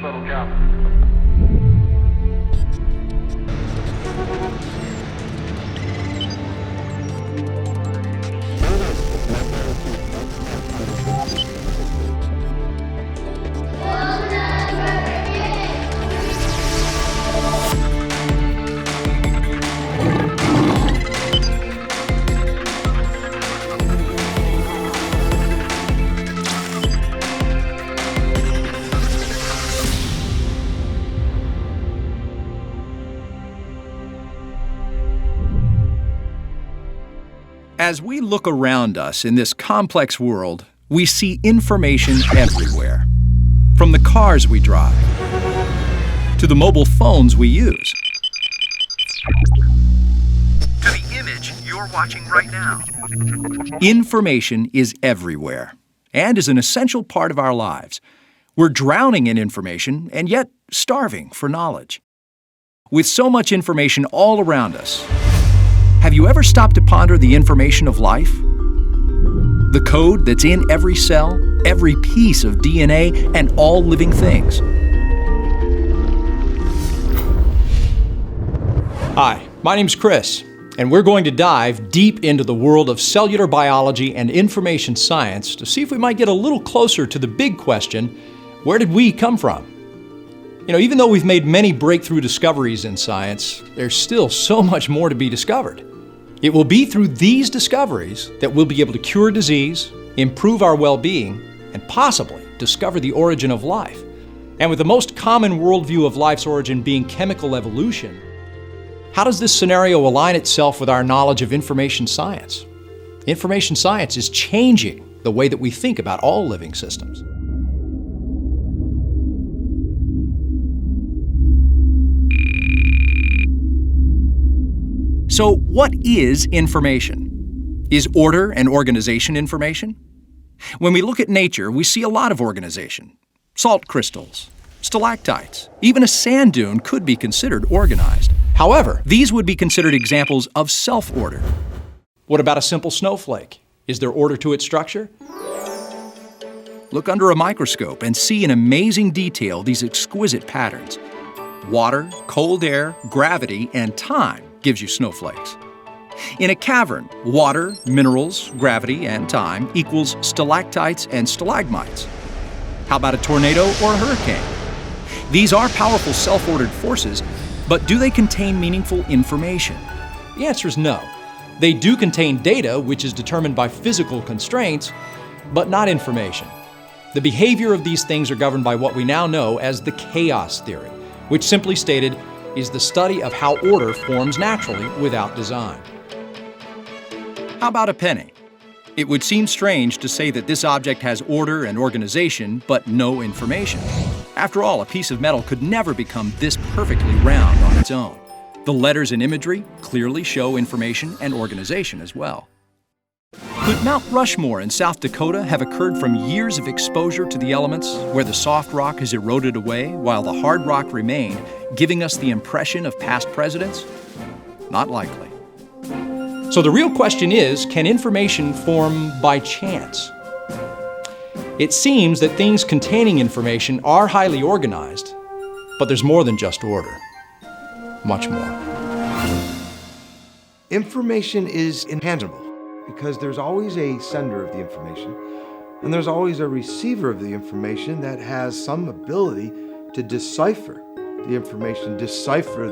little cabin. As we look around us in this complex world, we see information everywhere. From the cars we drive, to the mobile phones we use, to the image you're watching right now. Information is everywhere and is an essential part of our lives. We're drowning in information and yet starving for knowledge. With so much information all around us, have you ever stopped to ponder the information of life? The code that's in every cell, every piece of DNA, and all living things. Hi, my name's Chris, and we're going to dive deep into the world of cellular biology and information science to see if we might get a little closer to the big question, where did we come from? Even though we've made many breakthrough discoveries in science, there's still so much more to be discovered. It will be through these discoveries that we'll be able to cure disease, improve our well-being, and possibly discover the origin of life. And with the most common worldview of life's origin being chemical evolution, how does this scenario align itself with our knowledge of information science? Information science is changing the way that we think about all living systems. So, what is information? Is order and organization information? When we look at nature, we see a lot of organization. Salt crystals, stalactites, even a sand dune could be considered organized. However, these would be considered examples of self-order. What about a simple snowflake? Is there order to its structure? Look under a microscope and see in amazing detail these exquisite patterns. Water, cold air, gravity, and time gives you snowflakes. In a cavern, water, minerals, gravity, and time equals stalactites and stalagmites. How about a tornado or a hurricane? These are powerful self-ordered forces, but do they contain meaningful information? The answer is no. They do contain data, which is determined by physical constraints, but not information. The behavior of these things are governed by what we now know as the chaos theory, which simply stated is the study of how order forms naturally without design. How about a penny? It would seem strange to say that this object has order and organization, but no information. After all, a piece of metal could never become this perfectly round on its own. The letters and imagery clearly show information and organization as well. Could Mount Rushmore in South Dakota have occurred from years of exposure to the elements, where the soft rock has eroded away while the hard rock remained, giving us the impression of past presidents? Not likely. So the real question is, can information form by chance? It seems that things containing information are highly organized, but there's more than just order. Much more. Information is intangible because there's always a sender of the information and there's always a receiver of the information that has some ability to decipher the information, decipher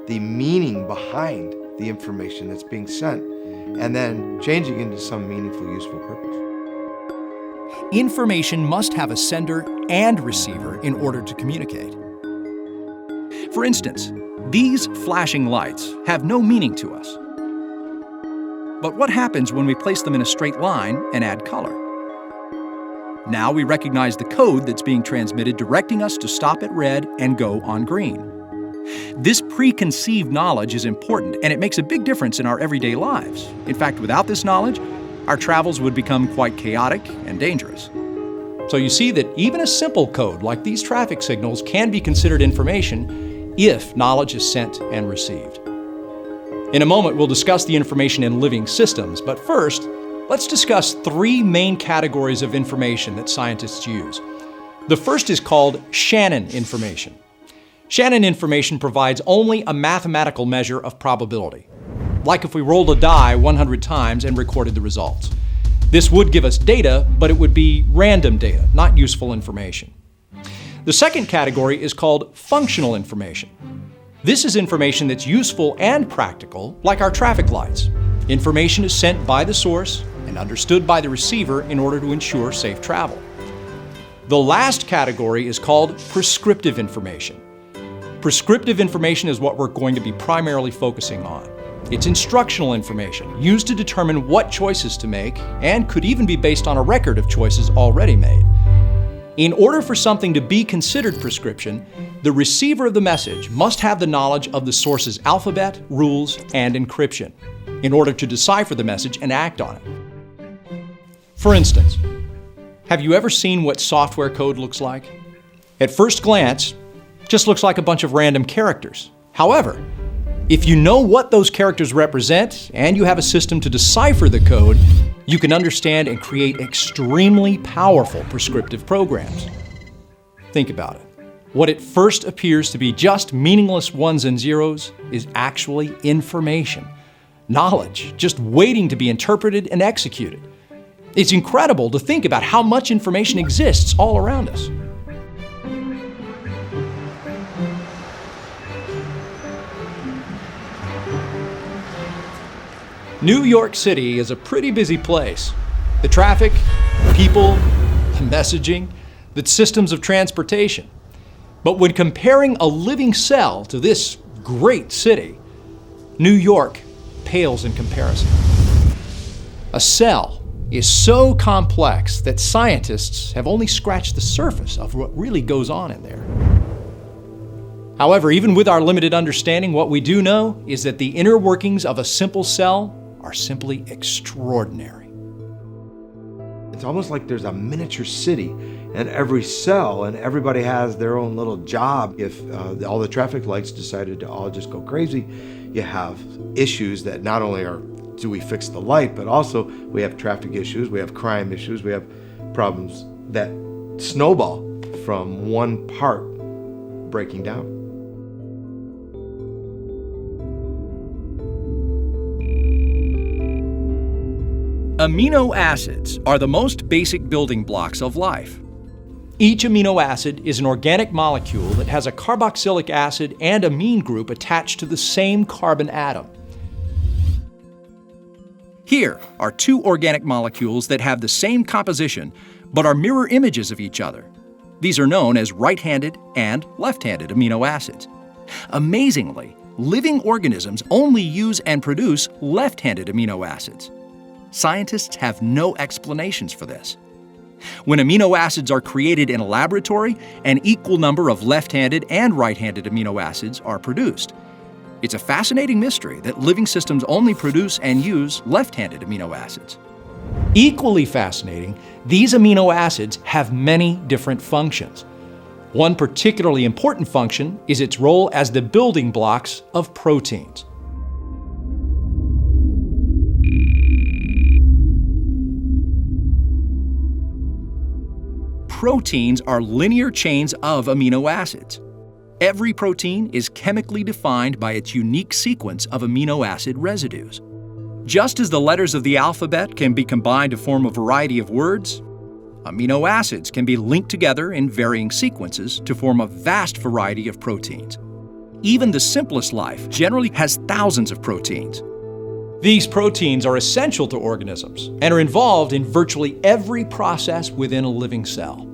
the meaning behind the information that's being sent, and then changing into some meaningful, useful purpose. Information must have a sender and receiver in order to communicate. For instance, these flashing lights have no meaning to us. But what happens when we place them in a straight line and add color? Now we recognize the code that's being transmitted, directing us to stop at red and go on green. This preconceived knowledge is important, and it makes a big difference in our everyday lives. In fact, without this knowledge, our travels would become quite chaotic and dangerous. So you see that even a simple code like these traffic signals can be considered information if knowledge is sent and received. In a moment, we'll discuss the information in living systems, but first, let's discuss three main categories of information that scientists use. The first is called Shannon information. Shannon information provides only a mathematical measure of probability, like if we rolled a die 100 times and recorded the results. This would give us data, but it would be random data, not useful information. The second category is called functional information. This is information that's useful and practical, like our traffic lights. Information is sent by the source and understood by the receiver in order to ensure safe travel. The last category is called prescriptive information. Prescriptive information is what we're going to be primarily focusing on. It's instructional information used to determine what choices to make and could even be based on a record of choices already made. In order for something to be considered prescription, the receiver of the message must have the knowledge of the source's alphabet, rules, and encryption in order to decipher the message and act on it. For instance, have you ever seen what software code looks like? At first glance, it just looks like a bunch of random characters. However, if you know what those characters represent and you have a system to decipher the code, you can understand and create extremely powerful prescriptive programs. Think about it. What at first appears to be just meaningless ones and zeros is actually information, knowledge, just waiting to be interpreted and executed. It's incredible to think about how much information exists all around us. New York City is a pretty busy place. The traffic, the people, the messaging, the systems of transportation. But when comparing a living cell to this great city, New York pales in comparison. A cell is so complex that scientists have only scratched the surface of what really goes on in there. However, even with our limited understanding, what we do know is that the inner workings of a simple cell are simply extraordinary. It's almost like there's a miniature city in every cell, and everybody has their own little job. If all the traffic lights decided to all just go crazy, you have issues that not only do we fix the light, but also we have traffic issues, we have crime issues, we have problems that snowball from one part breaking down. Amino acids are the most basic building blocks of life. Each amino acid is an organic molecule that has a carboxylic acid and amine group attached to the same carbon atom. Here are two organic molecules that have the same composition but are mirror images of each other. These are known as right-handed and left-handed amino acids. Amazingly, living organisms only use and produce left-handed amino acids. Scientists have no explanations for this. When amino acids are created in a laboratory, an equal number of left-handed and right-handed amino acids are produced. It's a fascinating mystery that living systems only produce and use left-handed amino acids. Equally fascinating, these amino acids have many different functions. One particularly important function is its role as the building blocks of proteins. Proteins are linear chains of amino acids. Every protein is chemically defined by its unique sequence of amino acid residues. Just as the letters of the alphabet can be combined to form a variety of words, amino acids can be linked together in varying sequences to form a vast variety of proteins. Even the simplest life generally has thousands of proteins. These proteins are essential to organisms and are involved in virtually every process within a living cell.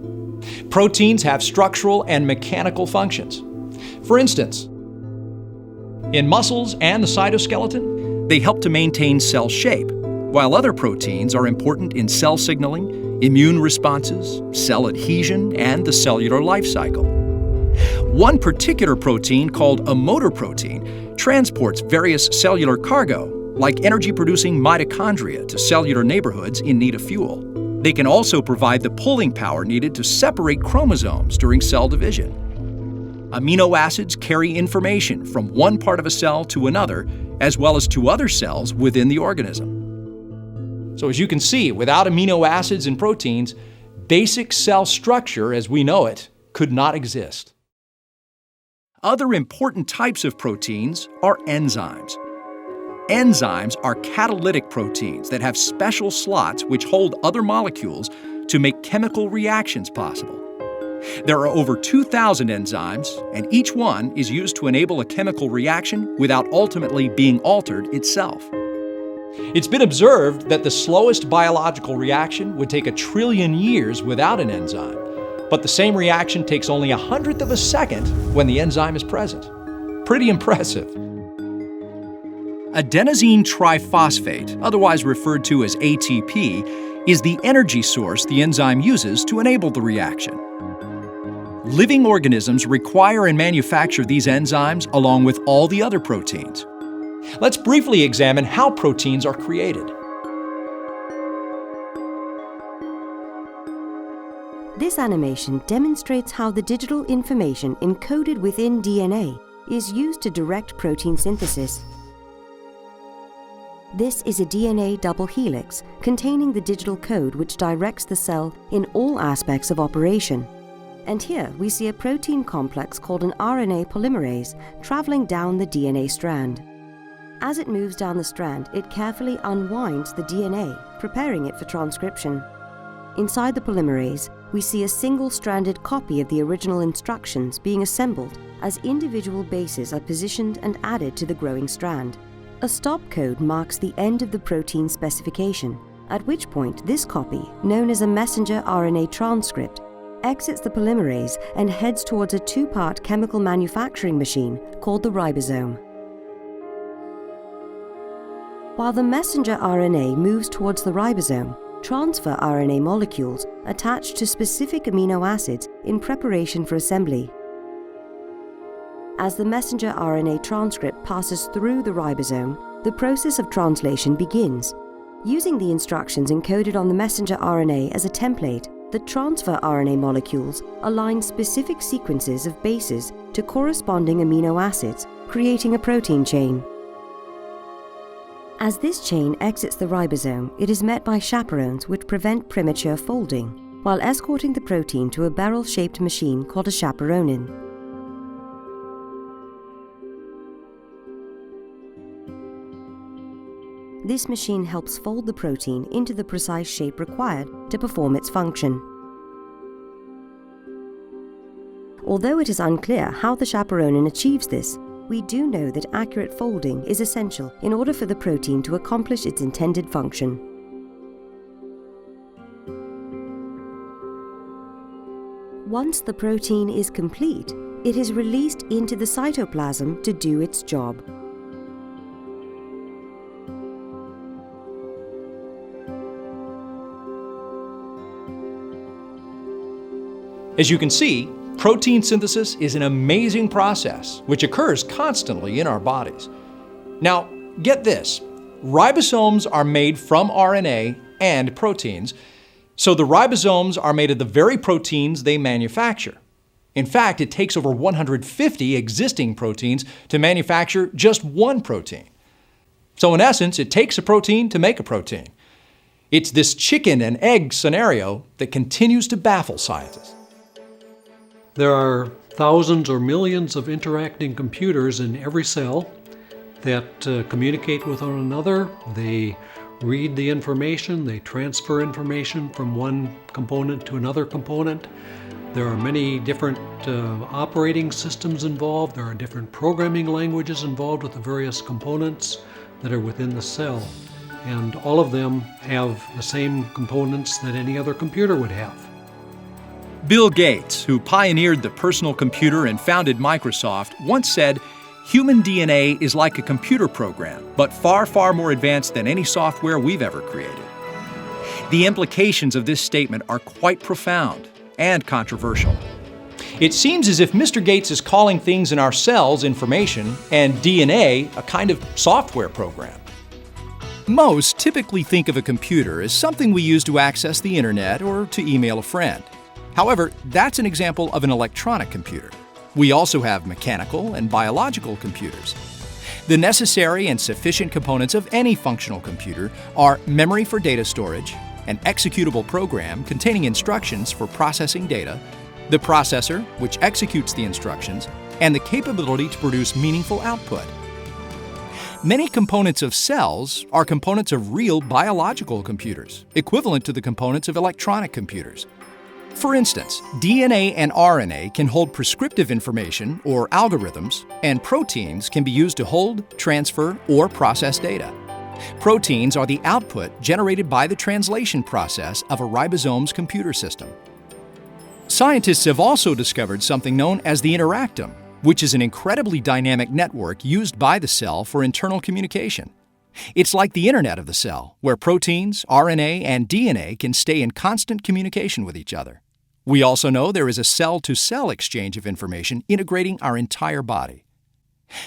Proteins have structural and mechanical functions. For instance, in muscles and the cytoskeleton, they help to maintain cell shape, while other proteins are important in cell signaling, immune responses, cell adhesion, and the cellular life cycle. One particular protein, called a motor protein, transports various cellular cargo, like energy-producing mitochondria to cellular neighborhoods in need of fuel. They can also provide the pulling power needed to separate chromosomes during cell division. Amino acids carry information from one part of a cell to another, as well as to other cells within the organism. So as you can see, without amino acids and proteins, basic cell structure as we know it could not exist. Other important types of proteins are enzymes. Enzymes are catalytic proteins that have special slots which hold other molecules to make chemical reactions possible. There are over 2,000 enzymes, and each one is used to enable a chemical reaction without ultimately being altered itself. It's been observed that the slowest biological reaction would take 1 trillion years without an enzyme, but the same reaction takes only 1/100th of a second when the enzyme is present. Pretty impressive. Adenosine triphosphate, otherwise referred to as ATP, is the energy source the enzyme uses to enable the reaction. Living organisms require and manufacture these enzymes along with all the other proteins. Let's briefly examine how proteins are created. This animation demonstrates how the digital information encoded within DNA is used to direct protein synthesis. This is a DNA double helix containing the digital code which directs the cell in all aspects of operation. And here we see a protein complex called an RNA polymerase traveling down the DNA strand. As it moves down the strand, it carefully unwinds the DNA, preparing it for transcription. Inside the polymerase, we see a single-stranded copy of the original instructions being assembled as individual bases are positioned and added to the growing strand. A stop code marks the end of the protein specification, at which point this copy, known as a messenger RNA transcript, exits the polymerase and heads towards a two-part chemical manufacturing machine called the ribosome. While the messenger RNA moves towards the ribosome, transfer RNA molecules attach to specific amino acids in preparation for assembly. As the messenger RNA transcript passes through the ribosome, the process of translation begins. Using the instructions encoded on the messenger RNA as a template, the transfer RNA molecules align specific sequences of bases to corresponding amino acids, creating a protein chain. As this chain exits the ribosome, it is met by chaperones which prevent premature folding, while escorting the protein to a barrel-shaped machine called a chaperonin. This machine helps fold the protein into the precise shape required to perform its function. Although it is unclear how the chaperonin achieves this, we do know that accurate folding is essential in order for the protein to accomplish its intended function. Once the protein is complete, it is released into the cytoplasm to do its job. As you can see, protein synthesis is an amazing process which occurs constantly in our bodies. Now, get this. Ribosomes are made from RNA and proteins, so the ribosomes are made of the very proteins they manufacture. In fact, it takes over 150 existing proteins to manufacture just one protein. So in essence, it takes a protein to make a protein. It's this chicken and egg scenario that continues to baffle scientists. There are thousands or millions of interacting computers in every cell that communicate with one another. They read the information, they transfer information from one component to another component. There are many different operating systems involved. There are different programming languages involved with the various components that are within the cell. And all of them have the same components that any other computer would have. Bill Gates, who pioneered the personal computer and founded Microsoft, once said, "Human DNA is like a computer program, but far, far more advanced than any software we've ever created." The implications of this statement are quite profound and controversial. It seems as if Mr. Gates is calling things in our cells information and DNA a kind of software program. Most typically think of a computer as something we use to access the internet or to email a friend. However, that's an example of an electronic computer. We also have mechanical and biological computers. The necessary and sufficient components of any functional computer are memory for data storage, an executable program containing instructions for processing data, the processor, which executes the instructions, and the capability to produce meaningful output. Many components of cells are components of real biological computers, equivalent to the components of electronic computers. For instance, DNA and RNA can hold prescriptive information or algorithms, and proteins can be used to hold, transfer, or process data. Proteins are the output generated by the translation process of a ribosome's computer system. Scientists have also discovered something known as the interactome, which is an incredibly dynamic network used by the cell for internal communication. It's like the internet of the cell, where proteins, RNA, and DNA can stay in constant communication with each other. We also know there is a cell-to-cell exchange of information integrating our entire body.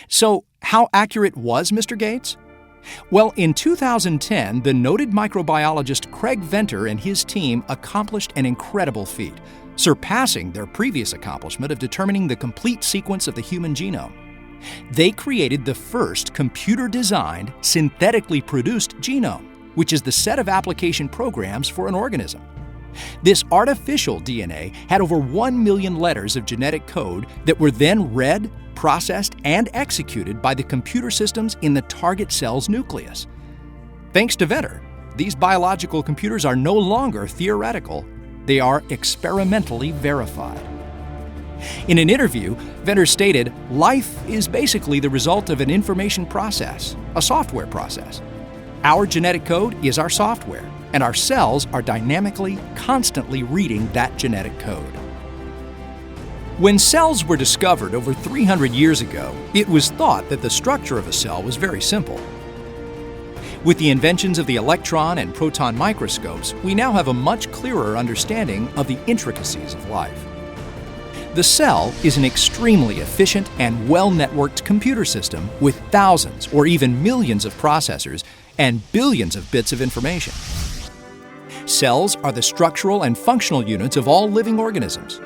So, how accurate was Mr. Gates? Well, in 2010, the noted microbiologist Craig Venter and his team accomplished an incredible feat, surpassing their previous accomplishment of determining the complete sequence of the human genome. They created the first computer-designed, synthetically produced genome, which is the set of application programs for an organism. This artificial DNA had over 1 million letters of genetic code that were then read, processed, and executed by the computer systems in the target cell's nucleus. Thanks to Venter, these biological computers are no longer theoretical. They are experimentally verified. In an interview, Venter stated, "Life is basically the result of an information process, a software process. Our genetic code is our software, and our cells are dynamically, constantly reading that genetic code." When cells were discovered over 300 years ago, it was thought that the structure of a cell was very simple. With the inventions of the electron and proton microscopes, we now have a much clearer understanding of the intricacies of life. The cell is an extremely efficient and well-networked computer system with thousands or even millions of processors and billions of bits of information. Cells are the structural and functional units of all living organisms.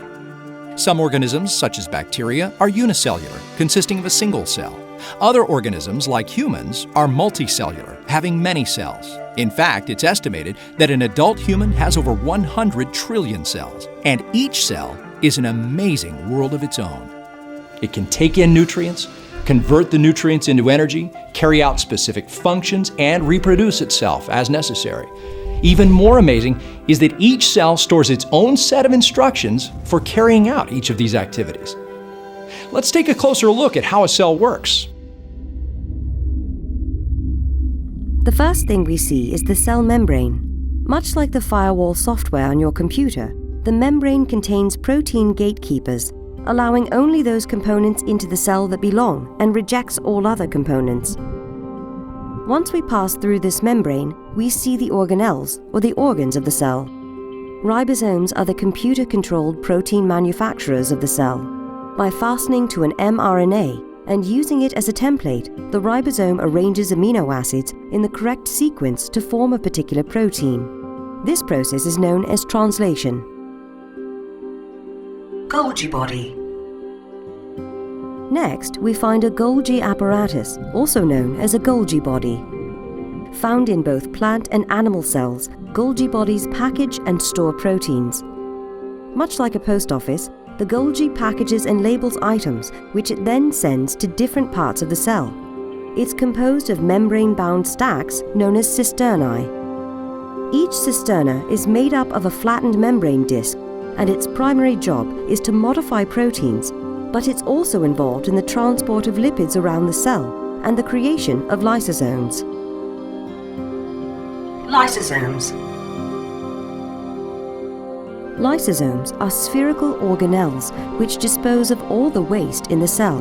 Some organisms, such as bacteria, are unicellular, consisting of a single cell. Other organisms, like humans, are multicellular, having many cells. In fact, it's estimated that an adult human has over 100 trillion cells, and each cell is an amazing world of its own. It can take in nutrients, convert the nutrients into energy, carry out specific functions, and reproduce itself as necessary. Even more amazing is that each cell stores its own set of instructions for carrying out each of these activities. Let's take a closer look at how a cell works. The first thing we see is the cell membrane. Much like the firewall software on your computer, the membrane contains protein gatekeepers, allowing only those components into the cell that belong and rejects all other components. Once we pass through this membrane, we see the organelles, or the organs of the cell. Ribosomes are the computer-controlled protein manufacturers of the cell. By fastening to an mRNA and using it as a template, the ribosome arranges amino acids in the correct sequence to form a particular protein. This process is known as translation. Golgi body. Next, we find a Golgi apparatus, also known as a Golgi body. Found in both plant and animal cells, Golgi bodies package and store proteins. Much like a post office, the Golgi packages and labels items, which it then sends to different parts of the cell. It's composed of membrane-bound stacks known as cisternae. Each cisterna is made up of a flattened membrane disc, and its primary job is to modify proteins, but it's also involved in the transport of lipids around the cell and the creation of lysosomes. Lysosomes. Lysosomes are spherical organelles which dispose of all the waste in the cell.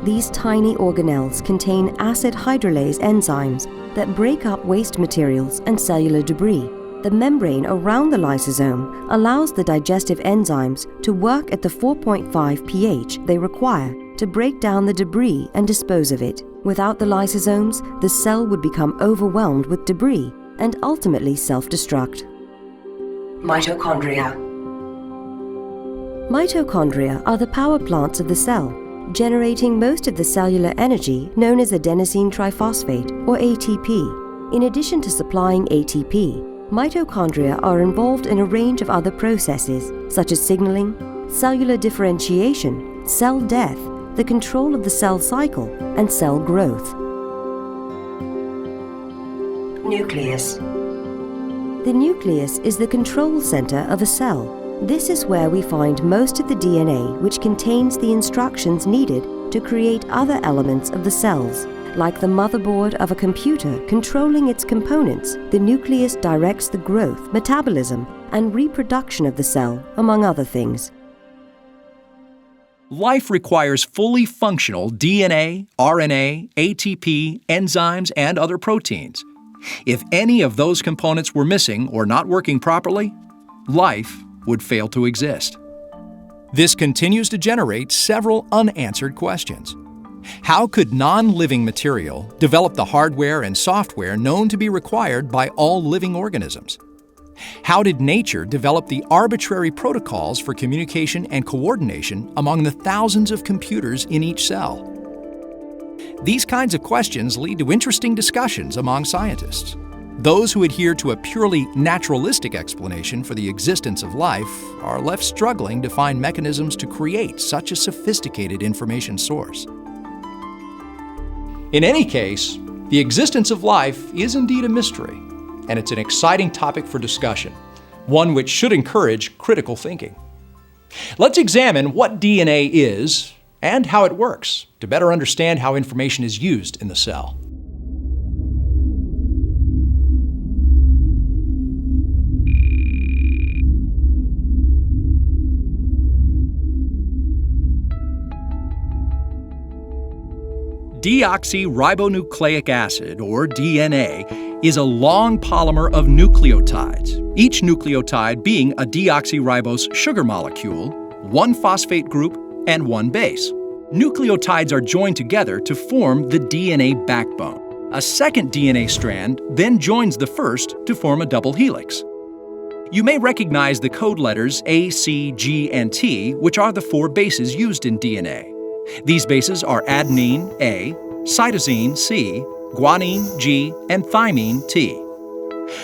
These tiny organelles contain acid hydrolase enzymes that break up waste materials and cellular debris. The membrane around the lysosome allows the digestive enzymes to work at the 4.5 pH they require to break down the debris and dispose of it. Without the lysosomes, the cell would become overwhelmed with debris and ultimately self-destruct. Mitochondria. Mitochondria are the power plants of the cell, generating most of the cellular energy known as adenosine triphosphate, or ATP. In addition to supplying ATP, Mitochondria are involved in a range of other processes, such as signaling, cellular differentiation, cell death, the control of the cell cycle, and cell growth. Nucleus. The nucleus is the control center of a cell. This is where we find most of the DNA which contains the instructions needed to create other elements of the cells. Like the motherboard of a computer controlling its components, the nucleus directs the growth, metabolism, and reproduction of the cell, among other things. Life requires fully functional DNA, RNA, ATP, enzymes, and other proteins. If any of those components were missing or not working properly, life would fail to exist. This continues to generate several unanswered questions. How could non-living material develop the hardware and software known to be required by all living organisms? How did nature develop the arbitrary protocols for communication and coordination among the thousands of computers in each cell? These kinds of questions lead to interesting discussions among scientists. Those who adhere to a purely naturalistic explanation for the existence of life are left struggling to find mechanisms to create such a sophisticated information source. In any case, the existence of life is indeed a mystery, and it's an exciting topic for discussion, one which should encourage critical thinking. Let's examine what DNA is and how it works to better understand how information is used in the cell. Deoxyribonucleic acid, or DNA, is a long polymer of nucleotides, each nucleotide being a deoxyribose sugar molecule, one phosphate group, and one base. Nucleotides are joined together to form the DNA backbone. A second DNA strand then joins the first to form a double helix. You may recognize the code letters A, C, G, and T, which are the 4 bases used in DNA. These bases are adenine, A, cytosine, C, guanine, G, and thymine, T.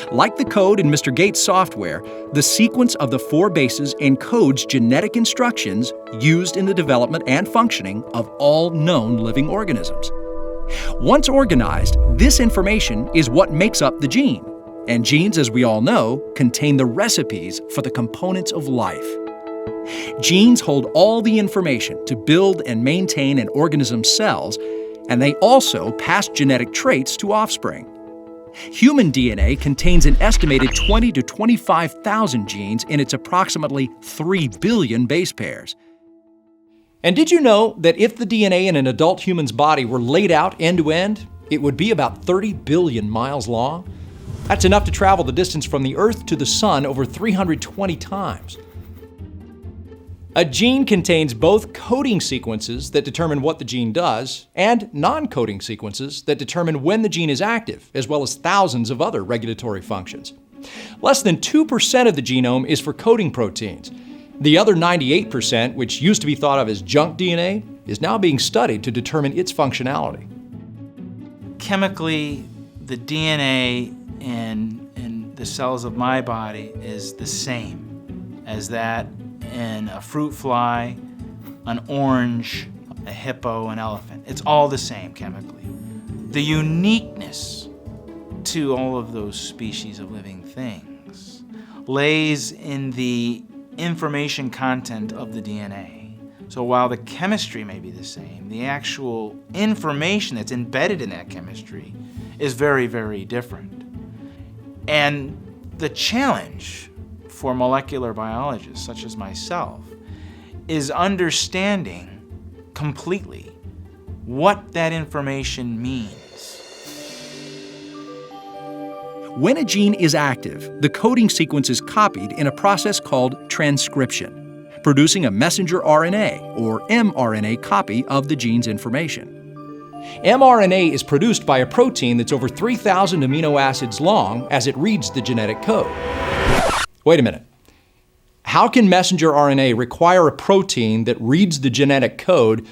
Like the code in Mr. Gates' software, the sequence of the 4 bases encodes genetic instructions used in the development and functioning of all known living organisms. Once organized, this information is what makes up the gene. And genes, as we all know, contain the recipes for the components of life. Genes hold all the information to build and maintain an organism's cells, and they also pass genetic traits to offspring. Human DNA contains an estimated 20 to 25,000 genes in its approximately 3 billion base pairs. And did you know that if the DNA in an adult human's body were laid out end to end, it would be about 30 billion miles long? That's enough to travel the distance from the Earth to the Sun over 320 times. A gene contains both coding sequences that determine what the gene does and non-coding sequences that determine when the gene is active, as well as thousands of other regulatory functions. Less than 2% of the genome is for coding proteins. The other 98%, which used to be thought of as junk DNA, is now being studied to determine its functionality. Chemically, the DNA in the cells of my body is the same as that in a fruit fly, an orange, a hippo, an elephant. It's all the same chemically. The uniqueness to all of those species of living things lays in the information content of the DNA. So while the chemistry may be the same, the actual information that's embedded in that chemistry is very, very different. And the challenge for molecular biologists such as myself is understanding completely what that information means. When a gene is active, the coding sequence is copied in a process called transcription, producing a messenger RNA or mRNA copy of the gene's information. mRNA is produced by a protein that's over 3,000 amino acids long as it reads the genetic code. Wait a minute. How can messenger RNA require a protein that reads the genetic code,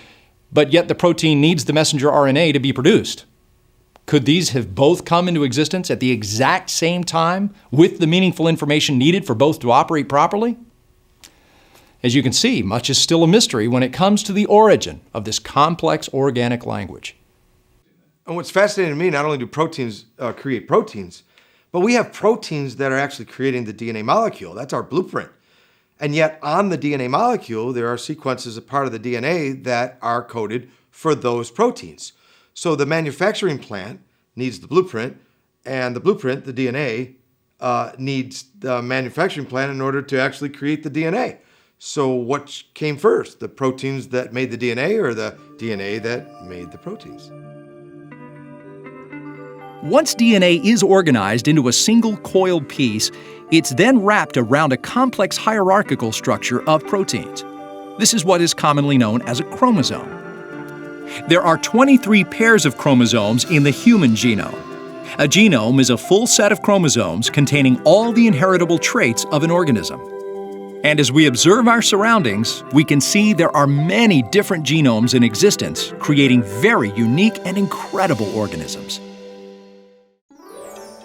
but yet the protein needs the messenger RNA to be produced? Could these have both come into existence at the exact same time with the meaningful information needed for both to operate properly? As you can see, much is still a mystery when it comes to the origin of this complex organic language. And what's fascinating to me, not only do proteins create proteins, but we have proteins that are actually creating the DNA molecule. That's our blueprint. And yet on the DNA molecule, there are sequences, a part of the DNA that are coded for those proteins. So the manufacturing plant needs the blueprint, and the blueprint, the DNA, needs the manufacturing plant in order to actually create the DNA. So what came first, the proteins that made the DNA or the DNA that made the proteins? Once DNA is organized into a single coiled piece, it's then wrapped around a complex hierarchical structure of proteins. This is what is commonly known as a chromosome. There are 23 pairs of chromosomes in the human genome. A genome is a full set of chromosomes containing all the inheritable traits of an organism. And as we observe our surroundings, we can see there are many different genomes in existence, creating very unique and incredible organisms.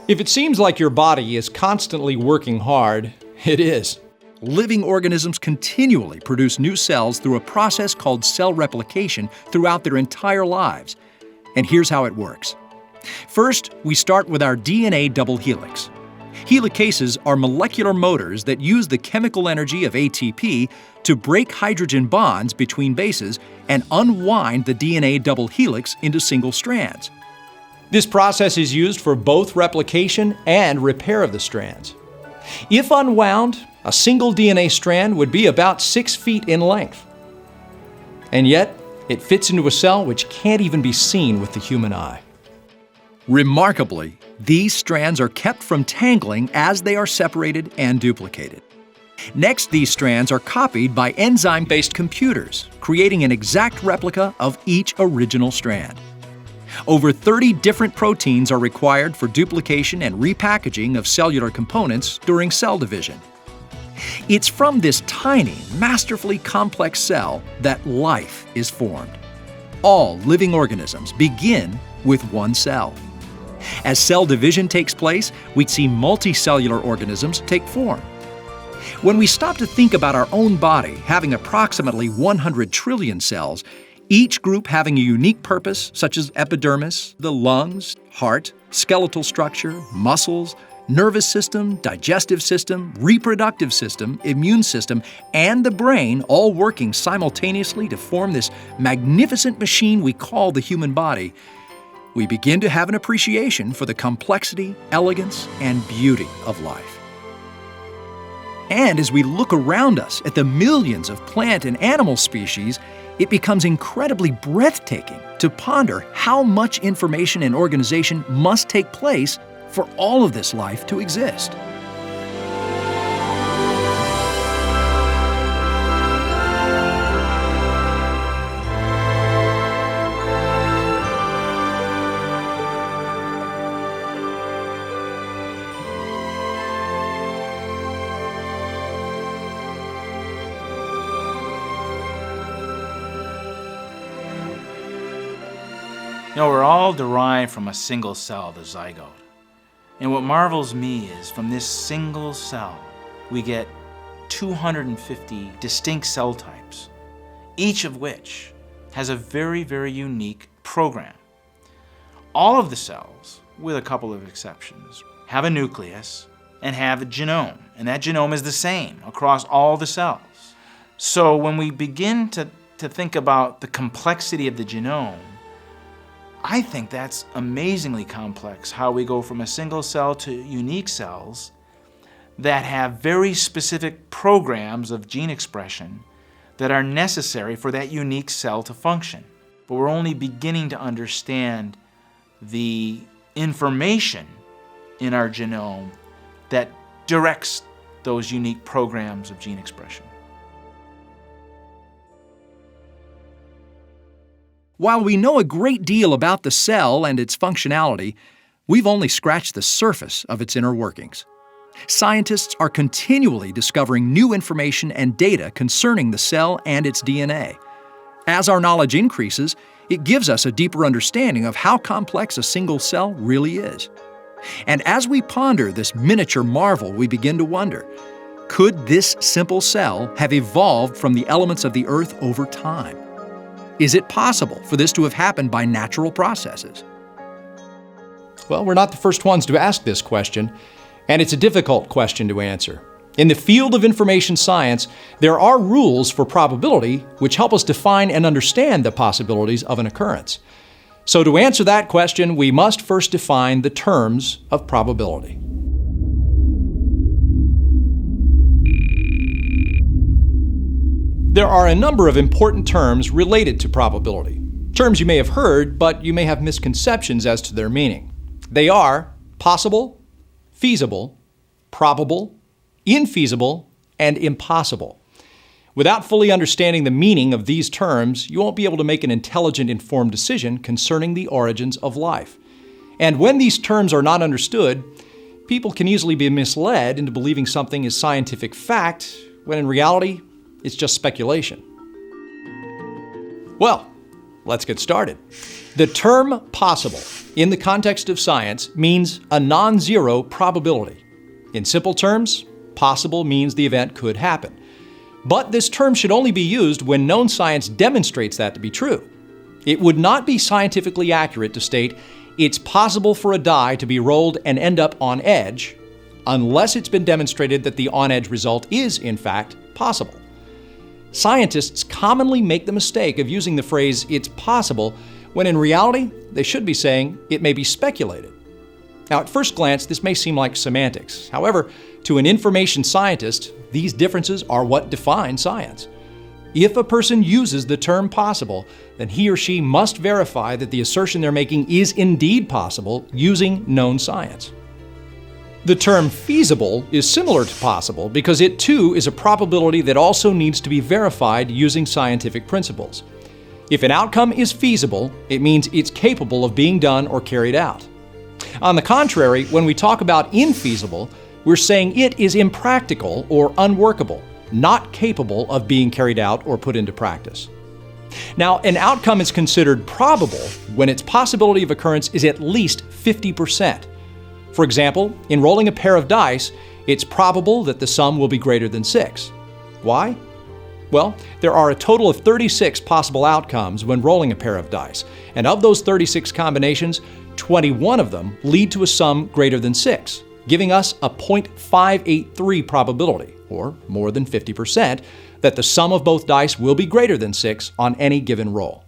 If it seems like your body is constantly working hard, it is. Living organisms continually produce new cells through a process called cell replication throughout their entire lives. And here's how it works. First, we start with our DNA double helix. Helicases are molecular motors that use the chemical energy of ATP to break hydrogen bonds between bases and unwind the DNA double helix into single strands. This process is used for both replication and repair of the strands. If unwound, a single DNA strand would be about 6 feet in length. And yet, it fits into a cell which can't even be seen with the human eye. Remarkably, these strands are kept from tangling as they are separated and duplicated. Next, these strands are copied by enzyme-based computers, creating an exact replica of each original strand. Over 30 different proteins are required for duplication and repackaging of cellular components during cell division. It's from this tiny, masterfully complex cell that life is formed. All living organisms begin with one cell. As cell division takes place, we see multicellular organisms take form. When we stop to think about our own body having approximately 100 trillion cells, each group having a unique purpose, such as epidermis, the lungs, heart, skeletal structure, muscles, nervous system, digestive system, reproductive system, immune system, and the brain all working simultaneously to form this magnificent machine we call the human body, we begin to have an appreciation for the complexity, elegance, and beauty of life. And as we look around us at the millions of plant and animal species, it becomes incredibly breathtaking to ponder how much information and organization must take place for all of this life to exist. You know, we're all derived from a single cell, the zygote. And what marvels me is from this single cell, we get 250 distinct cell types, each of which has a very, very unique program. All of the cells, with a couple of exceptions, have a nucleus and have a genome, and that genome is the same across all the cells. So when we begin to think about the complexity of the genome, I think that's amazingly complex, how we go from a single cell to unique cells that have very specific programs of gene expression that are necessary for that unique cell to function. But we're only beginning to understand the information in our genome that directs those unique programs of gene expression. While we know a great deal about the cell and its functionality, we've only scratched the surface of its inner workings. Scientists are continually discovering new information and data concerning the cell and its DNA. As our knowledge increases, It gives us a deeper understanding of how complex a single cell really is. And as we ponder this miniature marvel, we begin to wonder, could this simple cell have evolved from the elements of the earth over time? Is it possible for this to have happened by natural processes? Well, we're not the first ones to ask this question, and it's a difficult question to answer. In the field of information science, there are rules for probability which help us define and understand the possibilities of an occurrence. So to answer that question, we must first define the terms of probability. There are a number of important terms related to probability. Terms you may have heard, but you may have misconceptions as to their meaning. They are possible, feasible, probable, infeasible, and impossible. Without fully understanding the meaning of these terms, you won't be able to make an intelligent, informed decision concerning the origins of life. And when these terms are not understood, people can easily be misled into believing something is scientific fact, when in reality, it's just speculation. Well, let's get started. The term possible, in the context of science, means a non-zero probability. In simple terms, possible means the event could happen. But this term should only be used when known science demonstrates that to be true. It would not be scientifically accurate to state it's possible for a die to be rolled and end up on edge, unless it's been demonstrated that the on-edge result is, in fact, possible. Scientists commonly make the mistake of using the phrase, it's possible, when in reality, they should be saying it may be speculated. Now, at first glance, this may seem like semantics. However, to an information scientist, these differences are what define science. If a person uses the term possible, then he or she must verify that the assertion they're making is indeed possible using known science. The term feasible is similar to possible because it too is a probability that also needs to be verified using scientific principles. If an outcome is feasible, it means it's capable of being done or carried out. On the contrary, when we talk about infeasible, we're saying it is impractical or unworkable, not capable of being carried out or put into practice. Now, an outcome is considered probable when its possibility of occurrence is at least 50%. For example, in rolling a pair of dice, it's probable that the sum will be greater than 6. Why? Well, there are a total of 36 possible outcomes when rolling a pair of dice, and of those 36 combinations, 21 of them lead to a sum greater than 6, giving us a 0.583 probability, or more than 50%, that the sum of both dice will be greater than 6 on any given roll.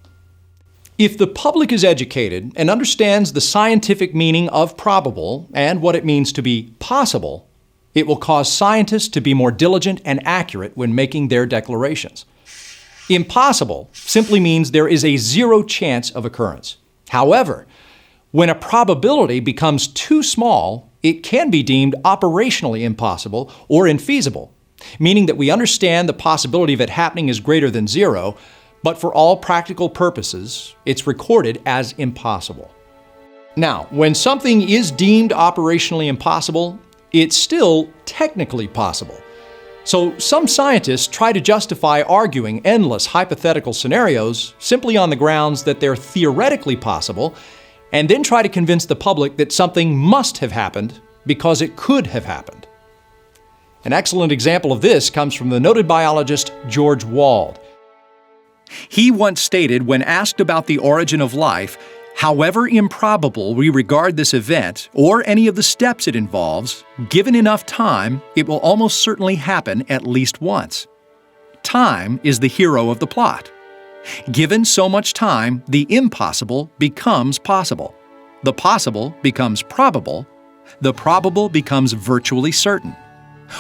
If the public is educated and understands the scientific meaning of probable and what it means to be possible, it will cause scientists to be more diligent and accurate when making their declarations. Impossible simply means there is a zero chance of occurrence. However, when a probability becomes too small, it can be deemed operationally impossible or infeasible, meaning that we understand the possibility of it happening is greater than zero, but for all practical purposes, it's recorded as impossible. Now, when something is deemed operationally impossible, it's still technically possible. So some scientists try to justify arguing endless hypothetical scenarios simply on the grounds that they're theoretically possible, and then try to convince the public that something must have happened because it could have happened. An excellent example of this comes from the noted biologist George Wald. He once stated, when asked about the origin of life, however improbable we regard this event or any of the steps it involves, given enough time, it will almost certainly happen at least once. Time is the hero of the plot. Given so much time, the impossible becomes possible. The possible becomes probable. The probable becomes virtually certain.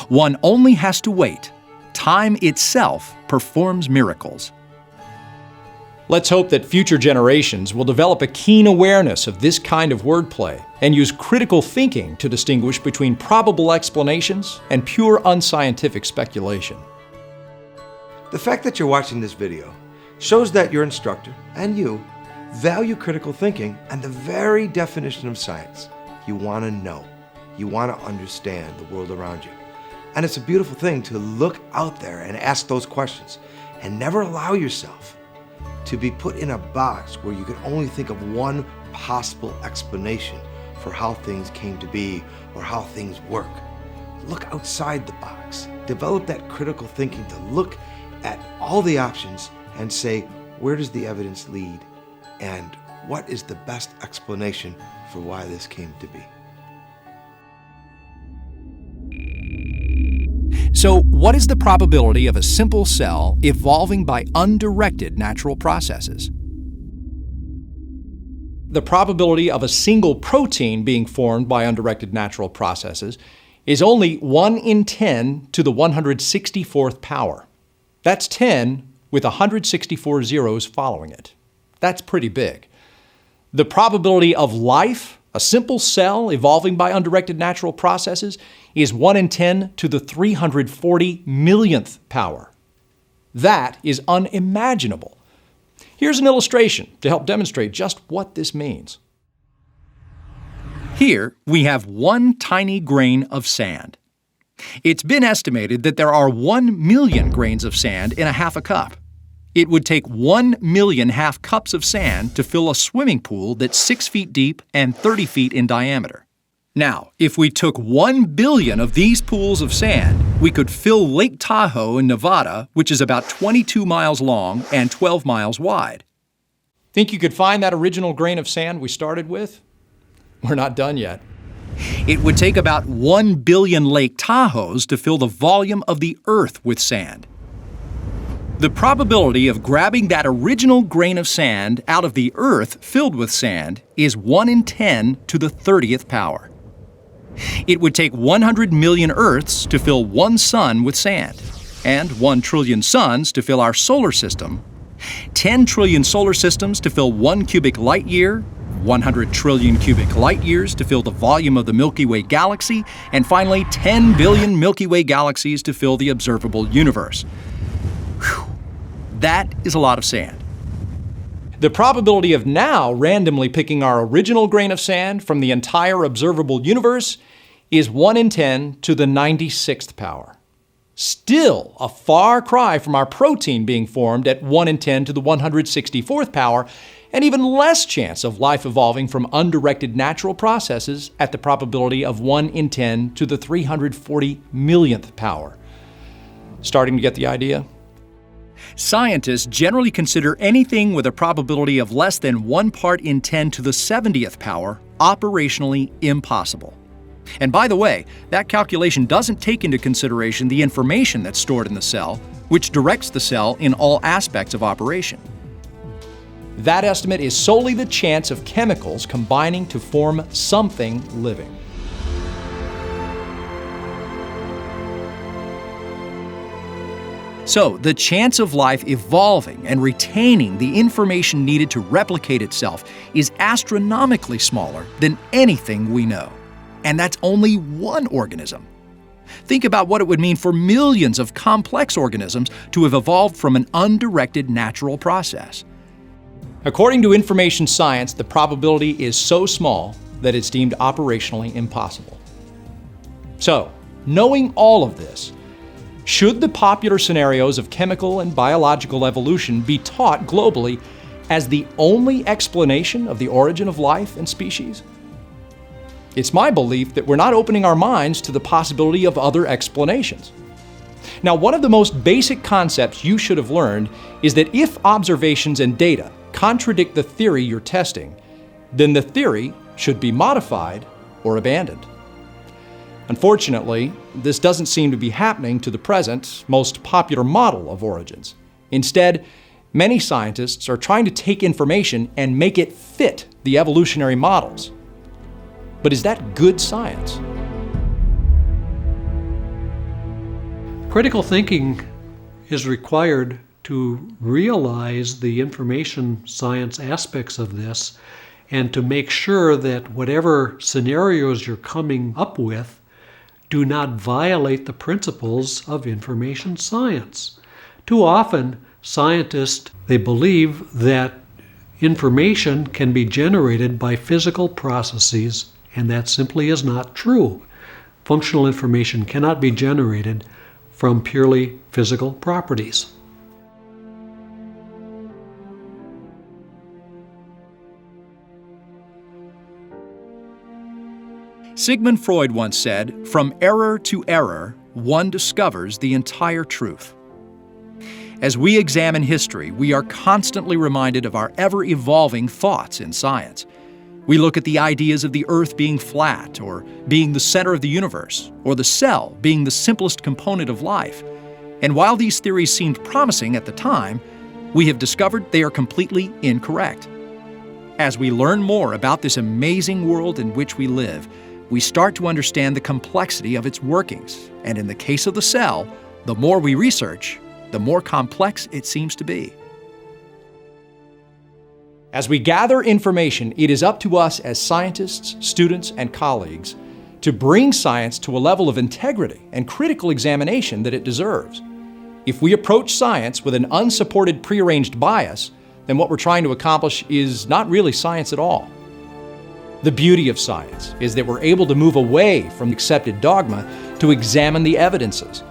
One only has to wait. Time itself performs miracles. Let's hope that future generations will develop a keen awareness of this kind of wordplay and use critical thinking to distinguish between probable explanations and pure unscientific speculation. The fact that you're watching this video shows that your instructor and you value critical thinking and the very definition of science. You want to know. You want to understand the world around you. And it's a beautiful thing to look out there and ask those questions and never allow yourself to be put in a box where you can only think of one possible explanation for how things came to be or how things work. Look outside the box. Develop that critical thinking to look at all the options and say, where does the evidence lead? And what is the best explanation for why this came to be? So, what is the probability of a simple cell evolving by undirected natural processes? The probability of a single protein being formed by undirected natural processes is only 1 in 10 to the 164th power. That's 10 with 164 zeros following it. That's pretty big. The probability of life, a simple cell evolving by undirected natural processes, is 1 in 10 to the 340 millionth power. That is unimaginable. Here's an illustration to help demonstrate just what this means. Here we have one tiny grain of sand. It's been estimated that there are 1 million grains of sand in a half a cup. It would take 1 million half cups of sand to fill a swimming pool that's 6 feet deep and 30 feet in diameter. Now, if we took 1 billion of these pools of sand, we could fill Lake Tahoe in Nevada, which is about 22 miles long and 12 miles wide. Think you could find that original grain of sand we started with? We're not done yet. It would take about 1 billion Lake Tahoes to fill the volume of the Earth with sand. The probability of grabbing that original grain of sand out of the Earth filled with sand is 1 in 10 to the 30th power. It would take 100 million Earths to fill 1 sun with sand, and 1 trillion suns to fill our solar system, 10 trillion solar systems to fill 1 cubic light year, 100 trillion cubic light years to fill the volume of the Milky Way galaxy, and finally 10 billion Milky Way galaxies to fill the observable universe. Whew. That is a lot of sand. The probability of now randomly picking our original grain of sand from the entire observable universe is 1 in 10 to the 96th power. Still a far cry from our protein being formed at 1 in 10 to the 164th power, and even less chance of life evolving from undirected natural processes at the probability of 1 in 10 to the 340 millionth power. Starting to get the idea? Scientists generally consider anything with a probability of less than 1 part in 10 to the 70th power operationally impossible. And by the way, that calculation doesn't take into consideration the information that's stored in the cell, which directs the cell in all aspects of operation. That estimate is solely the chance of chemicals combining to form something living. So, the chance of life evolving and retaining the information needed to replicate itself is astronomically smaller than anything we know. And that's only one organism. Think about what it would mean for millions of complex organisms to have evolved from an undirected natural process. According to information science, the probability is so small that it's deemed operationally impossible. So, knowing all of this, should the popular scenarios of chemical and biological evolution be taught globally as the only explanation of the origin of life and species? It's my belief that we're not opening our minds to the possibility of other explanations. Now, one of the most basic concepts you should have learned is that if observations and data contradict the theory you're testing, then the theory should be modified or abandoned. Unfortunately, this doesn't seem to be happening to the present, most popular model of origins. Instead, many scientists are trying to take information and make it fit the evolutionary models. But is that good science? Critical thinking is required to realize the information science aspects of this and to make sure that whatever scenarios you're coming up with do not violate the principles of information science. Too often, scientists, they believe that information can be generated by physical processes, and that simply is not true. Functional information cannot be generated from purely physical properties. Sigmund Freud once said, "From error to error, one discovers the entire truth." As we examine history, we are constantly reminded of our ever-evolving thoughts in science. We look at the ideas of the Earth being flat, or being the center of the universe, or the cell being the simplest component of life. And while these theories seemed promising at the time, we have discovered they are completely incorrect. As we learn more about this amazing world in which we live, we start to understand the complexity of its workings, and in the case of the cell, the more we research, the more complex it seems to be. As we gather information, it is up to us as scientists, students, and colleagues to bring science to a level of integrity and critical examination that it deserves. If we approach science with an unsupported prearranged bias, then what we're trying to accomplish is not really science at all. The beauty of science is that we're able to move away from accepted dogma to examine the evidences.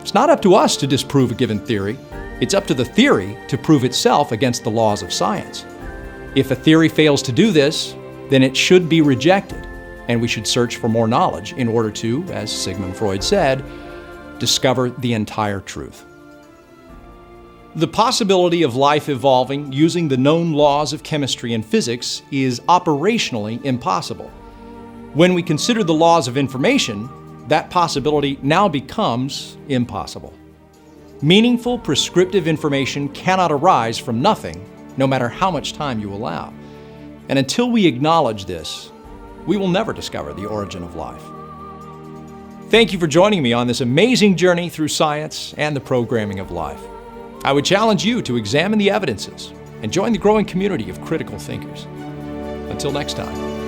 It's not up to us to disprove a given theory. It's up to the theory to prove itself against the laws of science. If a theory fails to do this, then it should be rejected, and we should search for more knowledge in order to, as Sigmund Freud said, discover the entire truth. The possibility of life evolving using the known laws of chemistry and physics is operationally impossible. When we consider the laws of information, that possibility now becomes impossible. Meaningful prescriptive information cannot arise from nothing, no matter how much time you allow. And until we acknowledge this, we will never discover the origin of life. Thank you for joining me on this amazing journey through science and the programming of life. I would challenge you to examine the evidences and join the growing community of critical thinkers. Until next time.